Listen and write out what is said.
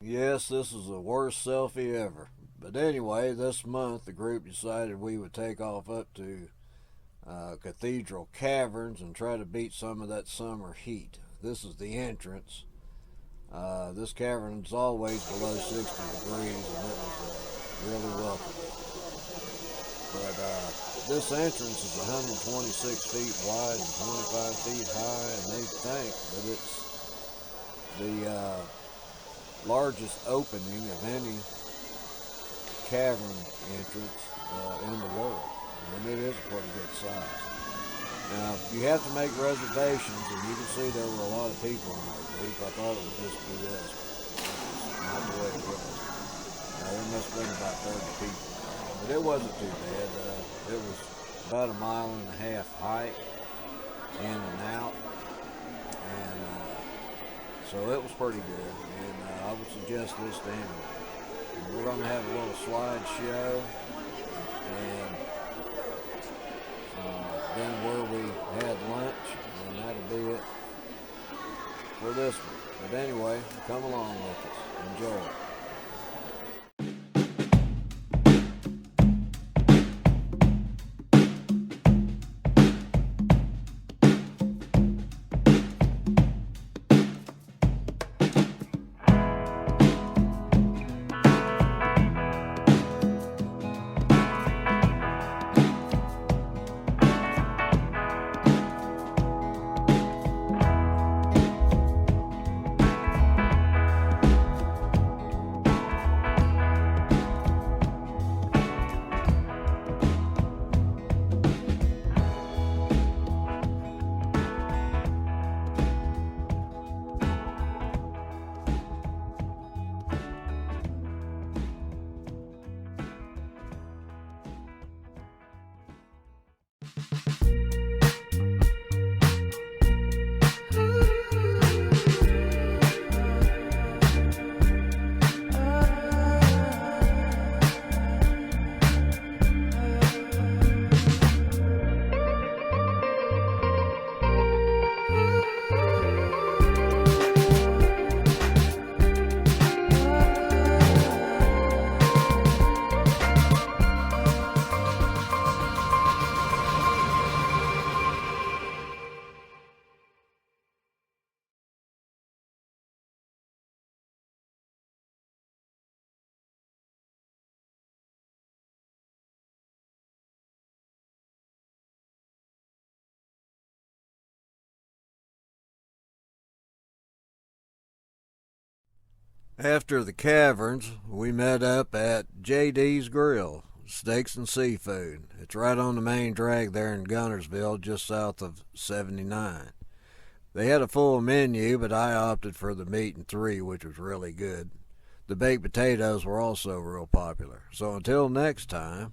Yes, this is the worst selfie ever. But anyway, this month the group decided we would take off up to Cathedral Caverns and try to beat some of that summer heat. This is the entrance. This cavern is always below 60 degrees, and it was really welcoming. But this entrance is 126 feet wide and 25 feet high, and they think that it's the largest opening of any cavern entrance in the world. And it is a pretty good size. Now, you have to make reservations, and you can see there were a lot of people in that group. I thought it would just be us, but not the way it was. There must have been about 30 people. But it wasn't too bad. It was about a mile and a half hike in and out. And so it was pretty good. And I would suggest this to anyone. We're going to have a little slideshow, and then where we had lunch, and that'll be it for this one. But anyway, come along with us. Enjoy. After the caverns, we met up at JD's Grill, Steaks and Seafood. It's right on the main drag there in Gunnersville, just south of 79. They had a full menu, but I opted for the meat and three, which was really good. The baked potatoes were also real popular. So until next time,